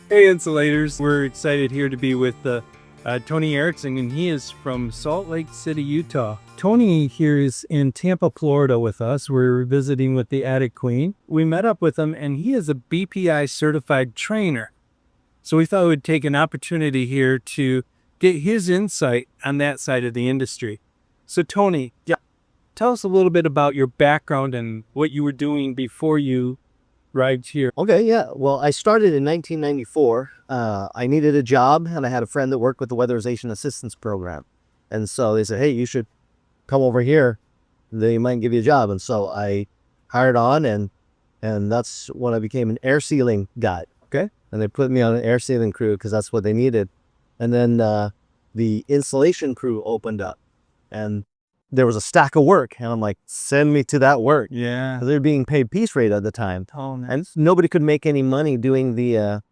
Hey Insulators, we're excited here to be with Tony Ericksen, and he is from Salt Lake City, Utah. Tony here is in Tampa, Florida with us. We're visiting with the Attic Queen. We met up with him, and he is a BPI certified trainer. So we thought we'd take an opportunity here to get his insight on that side of the industry. So Tony, tell us a little bit about your background and what you were doing before you arrived here. Okay, yeah. Well, I started in 1994. I needed a job, and I had a friend that worked with the Weatherization Assistance Program. And so they said, hey, you should come over here. They might give you a job. And so I hired on, and that's when I became an air sealing guy. Okay. And they put me on an air sealing crew because that's what they needed. And then the installation crew opened up, and there was a stack of work, and I'm like, send me to that work. Yeah. They're being paid piece rate at the time. Oh, nice. And nobody could make any money doing the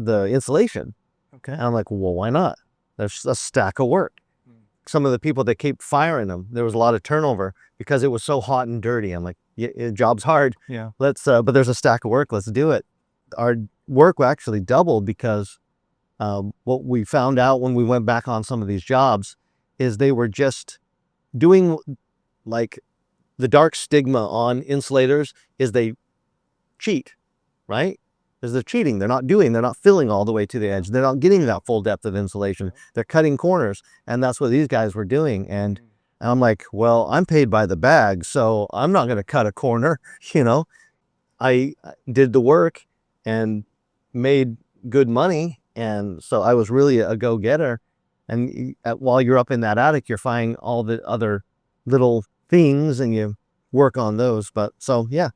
installation. Okay. And I'm like, well, why not? There's a stack of work. Some of the people that kept firing them, there was a lot of turnover because it was so hot and dirty. I'm like, yeah, job's hard. Yeah. Let's, but there's a stack of work. Let's do it. Our work actually doubled because what we found out when we went back on some of these jobs is they were just doing, like, the dark stigma on insulators is they cheat, right? Is they're cheating. They're not filling all the way to the edge. They're not getting that full depth of insulation. They're cutting corners. And that's what these guys were doing. And I'm like, well, I'm paid by the bag, so I'm not going to cut a corner. I did the work and made good money. And so I was really a go-getter. And while you're up in that attic, you're finding all the other little things and you work on those. But so, yeah,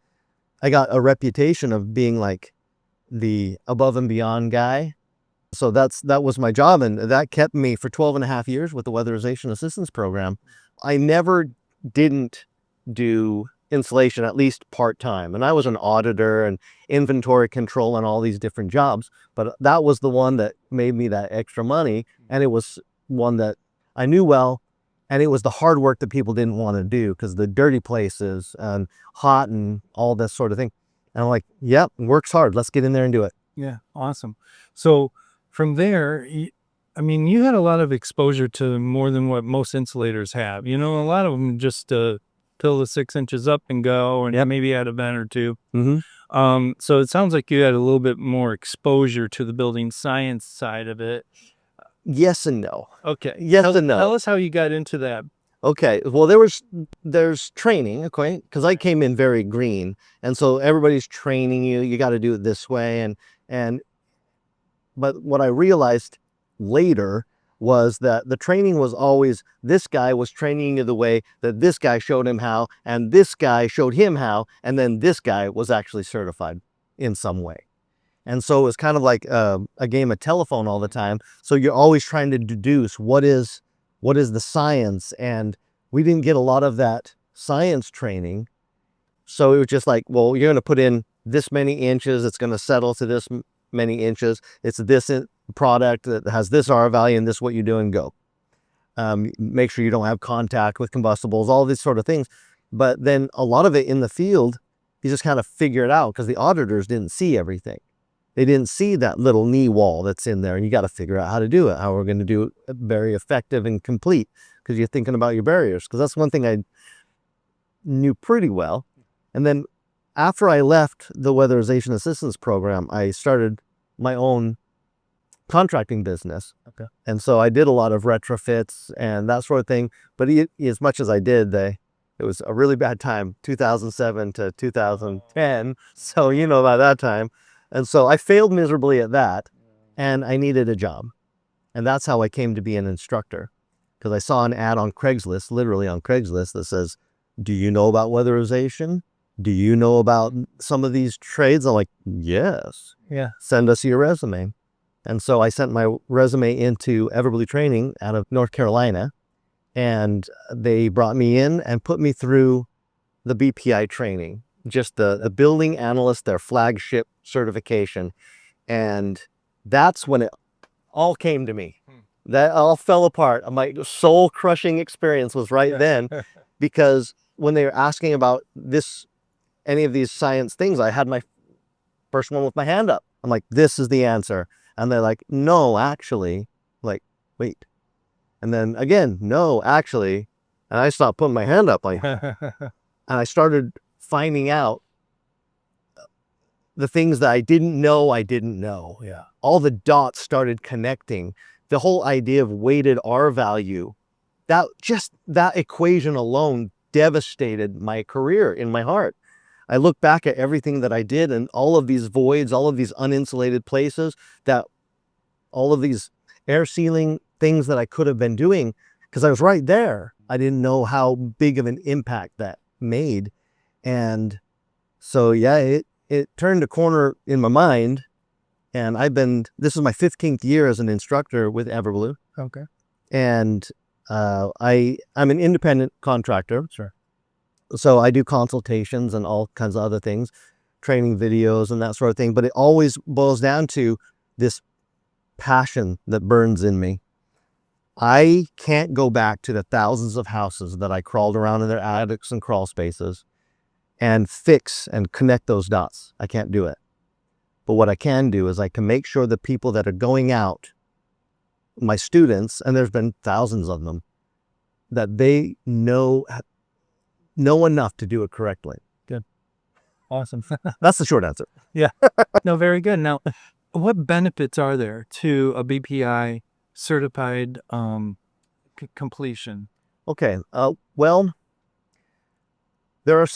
I got a reputation of being like the above and beyond guy. So that was my job. And that kept me for 12 and a half years with the Weatherization Assistance Program. I never didn't do insulation, at least part-time. And I was an auditor and inventory control and all these different jobs, but that was the one that made me that extra money. And it was one that I knew well, and it was the hard work that people didn't want to do because the dirty places and hot and all this sort of thing. And I'm like, yep, works hard. Let's get in there and do it. Yeah, awesome. So from there, I mean, you had a lot of exposure to more than what most insulators have. A lot of them just fill the 6 inches up and go, and maybe add a vent or two. So it sounds like you had a little bit more exposure to the building science side of it. Yes and no. Okay. Yes and no. Tell us how you got into that. Okay. Well, there's training, okay? Because I came in very green, and so everybody's training you. You got to do it this way, but what I realized later was that the training was always, this guy was training you the way that this guy showed him how, and this guy showed him how, and then this guy was actually certified in some way. And so it was kind of like a game of telephone all the time. So you're always trying to deduce what is the science, and we didn't get a lot of that science training. So it was just like, well, you're going to put in this many inches, it's going to settle to this many inches, it's this product that has this R value, and this is what you do, and go. Make sure you don't have contact with combustibles, all these sort of things. But then a lot of it in the field, you just kind of figure it out because the auditors didn't see everything. They didn't see that little knee wall that's in there, and you got to figure out how to do it, how we're going to do it very effective and complete, because you're thinking about your barriers, because that's one thing I knew pretty well. And then after I left the Weatherization Assistance Program, I started my own contracting business. Okay. And so I did a lot of retrofits and that sort of thing. But as much as I did, it was a really bad time, 2007 to 2010. So about that time. And so I failed miserably at that, and I needed a job. And that's how I came to be an instructor, because I saw an ad on Craigslist, literally on Craigslist, that says, do you know about weatherization? Do you know about some of these trades? I'm like, yes. Yeah. Send us your resume. And so I sent my resume into Everblue Training out of North Carolina, and they brought me in and put me through the BPI training, just the building analyst, their flagship certification. And that's when it all came to me. That all fell apart. My soul-crushing experience was right then, because when they were asking about any of these science things, I had my first one with my hand up. I'm like, this is the answer. And they're like, no, actually, like, wait. And then again, no, actually. And I stopped putting my hand up, like, and I started finding out the things that I didn't know. Yeah. All the dots started connecting. The whole idea of weighted R value, that equation alone devastated my career in my heart. I look back at everything that I did and all of these voids, all of these uninsulated places, that all of these air sealing things that I could have been doing, because I was right there. I didn't know how big of an impact that made. And so, yeah, it turned a corner in my mind. And this is my 15th year as an instructor with Everblue. Okay. And I'm an independent contractor. Sure. So I do consultations and all kinds of other things, training videos and that sort of thing. But it always boils down to this passion that burns in me. I can't go back to the thousands of houses that I crawled around in their attics and crawl spaces and fix and connect those dots. I can't do it. But what I can do is I can make sure the people that are going out, my students, and there's been thousands of them, that they know enough to do it correctly. Good. Awesome. That's the short answer. Yeah. No, very good. Now, what benefits are there to a BPI certified completion? Okay. Well, there are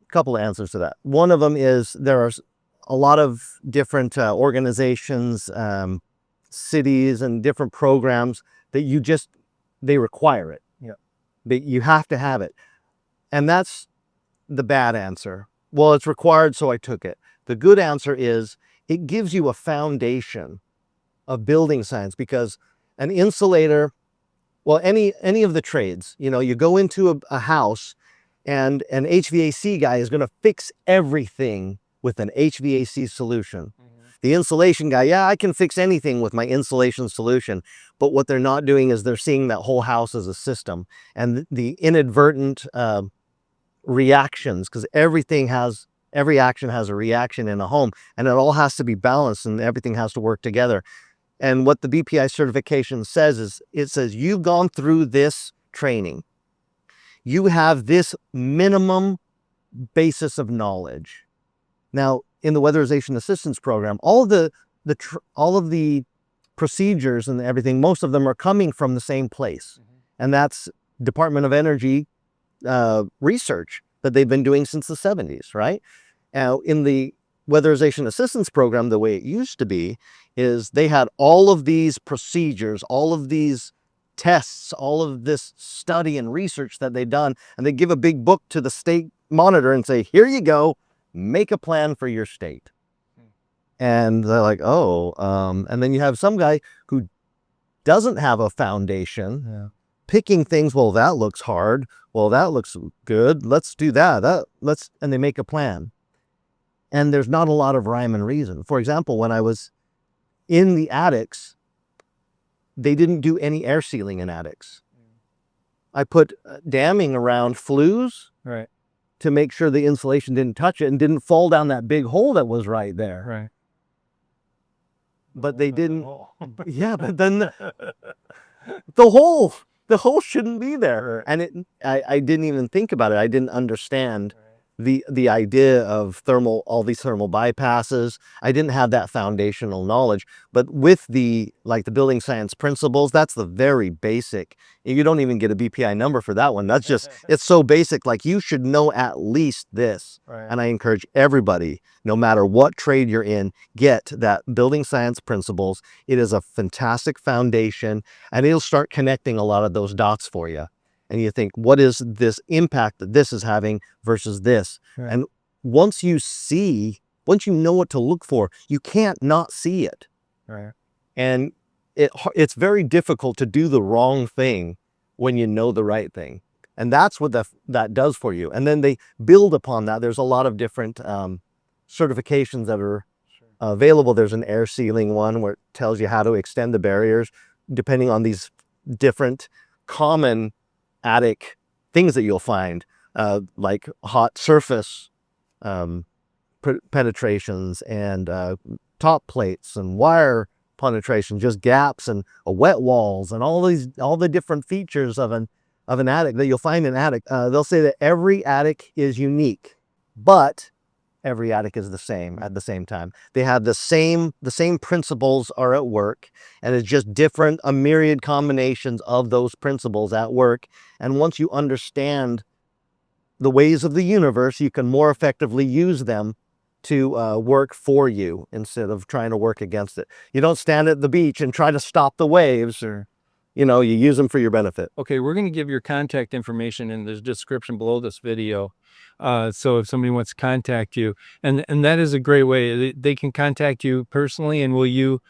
couple of answers to that. One of them is there are a lot of different organizations, cities, and different programs that they require it. Yeah. You have to have it. And that's the bad answer. Well, it's required, so I took it. The good answer is it gives you a foundation of building science, because an insulator, well, any of the trades, you go into a house and an HVAC guy is going to fix everything with an HVAC solution. Mm-hmm. The insulation guy, yeah, I can fix anything with my insulation solution. But what they're not doing is they're seeing that whole house as a system, and the inadvertent reactions, because every action has a reaction in a home, and it all has to be balanced and everything has to work together. And what the BPI certification says is, it says you've gone through this training. You have this minimum basis of knowledge. Now, in the weatherization assistance program, all of the procedures and everything, most of them are coming from the same place. Mm-hmm. And that's Department of Energy research that they've been doing since the 70s, right? Now, in the weatherization assistance program, the way it used to be is they had all of these procedures, all of these tests, all of this study and research that they'd done, and they give a big book to the state monitor and say, here you go, make a plan for your state. And they're like, oh, and then you have some guy who doesn't have a foundation, yeah, picking things. Well, that looks hard. Well, that looks good. Let's do that. And they make a plan. And there's not a lot of rhyme and reason. For example, when I was in the attics, they didn't do any air sealing in attics. I put damming around flues, right, to make sure the insulation didn't touch it and didn't fall down that big hole that was right there. Right. But they didn't. Yeah, but then the hole shouldn't be there. And I didn't even think about it. I didn't understand the idea of all these thermal bypasses. I didn't have that foundational knowledge. But with the building science principles, that's the very basic. You don't even get a BPI number for that one. That's just, it's so basic. Like, you should know at least this. Right. And I encourage everybody, no matter what trade you're in, get that building science principles. It is a fantastic foundation, and it'll start connecting a lot of those dots for you. And you think, what is this impact that this is having versus this? Right. And once you know what to look for, you can't not see it. Right. And it's very difficult to do the wrong thing when you know the right thing. And that's what that does for you. And then they build upon that. There's a lot of different certifications that are available. There's an air sealing one where it tells you how to extend the barriers depending on these different common attic things that you'll find, like hot surface penetrations and top plates and wire penetration, just gaps and wet walls and all the different features of an attic that you'll find in an attic. They'll say that every attic is unique, but every attic is the same at the same time. They have the same principles are at work, and it's just different, a myriad combinations of those principles at work. And once you understand the ways of the universe, you can more effectively use them to work for you instead of trying to work against it. You don't stand at the beach and try to stop the waves, or you use them for your benefit. Okay, we're going to give your contact information in the description below this video. So if somebody wants to contact you, and that is a great way, they can contact you personally. And do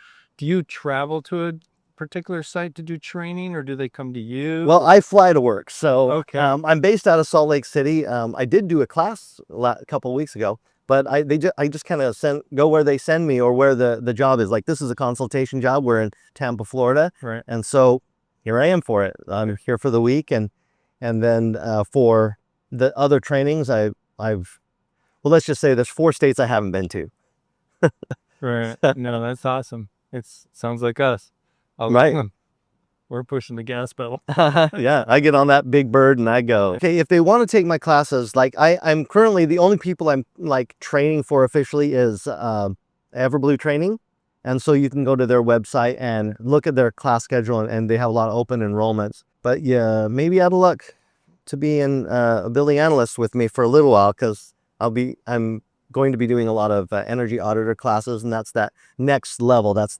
you travel to a particular site to do training, or do they come to you? Well, I fly to work. So Okay. I'm based out of Salt Lake City. I did do a class a couple of weeks ago, but I just kind of go where they send me or where the job is. Like, this is a consultation job. We're in Tampa, Florida. Right. And so here I am for it. I'm here for the week. And then for the other trainings, well, let's just say there's 4 states I haven't been to. Right. No, that's awesome. It sounds like us. Right. We're pushing the gas pedal. Yeah, I get on that big bird and I go. Okay, if they want to take my classes, like I'm currently, the only people I'm like training for officially is Everblue training. And so you can go to their website and look at their class schedule, and they have a lot of open enrollments. But yeah, maybe out of luck to be in a building analyst with me for a little while, because I'm going to be doing a lot of energy auditor classes, and that's that next level. That's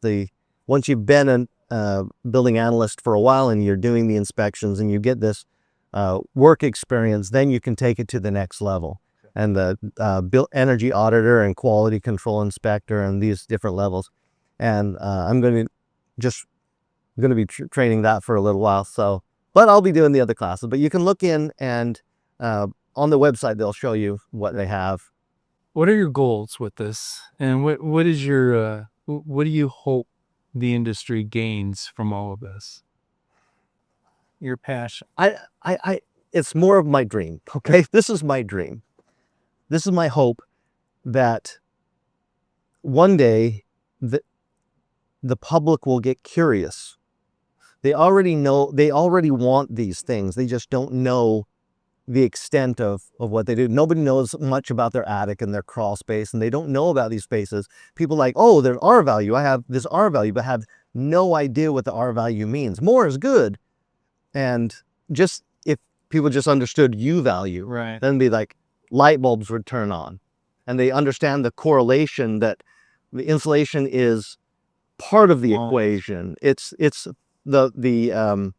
once you've been a building analyst for a while and you're doing the inspections and you get this work experience, then you can take it to the next level. And the energy auditor and quality control inspector and these different levels. And I'm going to be training that for a little while. So, but I'll be doing the other classes. But you can look in, and on the website they'll show you what they have. What are your goals with this? And what is your what do you hope the industry gains from all of this? Your passion. It's more of my dream. Okay, this is my dream. This is my hope that one day the public will get curious. They already know, they already want these things. They just don't know the extent of what they do. Nobody knows much about their attic and their crawl space, and they don't know about these spaces. People like, oh, there's R value. I have this R value, but have no idea what the R value means. More is good. And just if people just understood U value, Right. then be like, light bulbs would turn on. And they understand the correlation that the insulation is part of the equation. It's the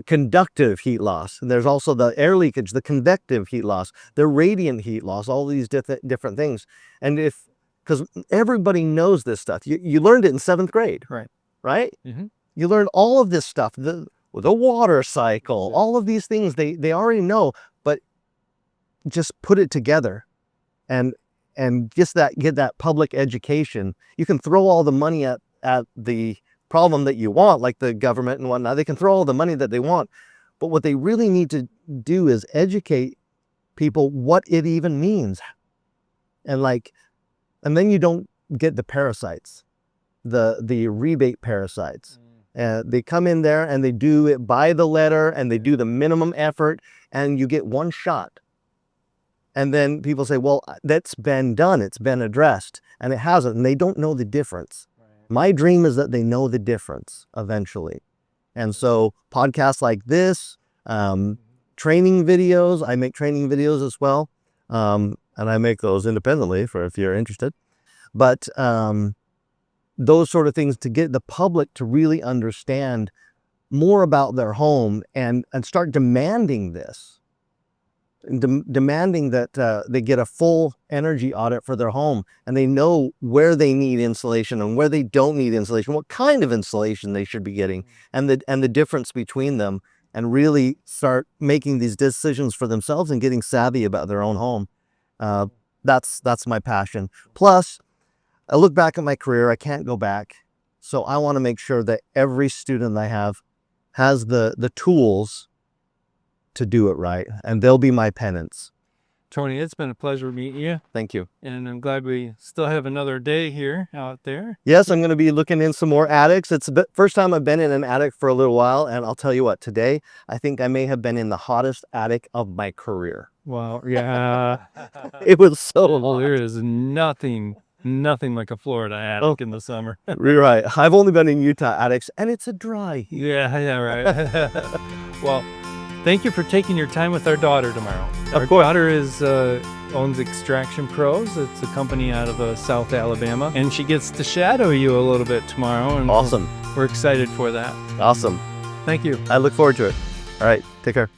conductive heat loss, and there's also the air leakage, the convective heat loss, the radiant heat loss, all these different things. And because everybody knows this stuff, you learned it in 7th grade, right? Mm-hmm. You learned all of this stuff, the water cycle, all of these things they already know, but just put it together and just get that public education. You can throw all the money at the problem that you want, like the government and whatnot. They can throw all the money that they want, but what they really need to do is educate people what it even means. And then you don't get the parasites, the rebate parasites. They come in there and they do it by the letter, and they do the minimum effort, and you get one shot. And then people say, well, that's been done, it's been addressed, and it hasn't, and they don't know the difference. My dream is that they know the difference eventually. And so podcasts like this, training videos, I make training videos as well. And I make those independently for if you're interested. But those sort of things to get the public to really understand more about their home and start demanding this. Demanding that they get a full energy audit for their home, and they know where they need insulation and where they don't need insulation, what kind of insulation they should be getting, and the difference between them, and really start making these decisions for themselves and getting savvy about their own home. That's my passion. Plus, I look back at my career, I can't go back. So I want to make sure that every student I have has the tools to do it right, and they'll be my penance. Tony, it's been a pleasure meeting you, Thank you. and I'm glad we still have another day here out there. Yes, I'm going to be looking in some more attics. It's the first time I've been in an attic for a little while, and I'll tell you what, today I think I may have been in the hottest attic of my career. Wow, yeah. It was so Well, hot. there is nothing like a Florida attic in the summer. You're right. I've only been in Utah attics, and it's a dry heat. Yeah, right. Well, thank you for taking your time with our daughter tomorrow. Our course. daughter owns Extraction Pros. It's a company out of South Alabama, and she gets to shadow you a little bit tomorrow. And Awesome. We're excited for that. Awesome. Thank you. I look forward to it. All right. Take care.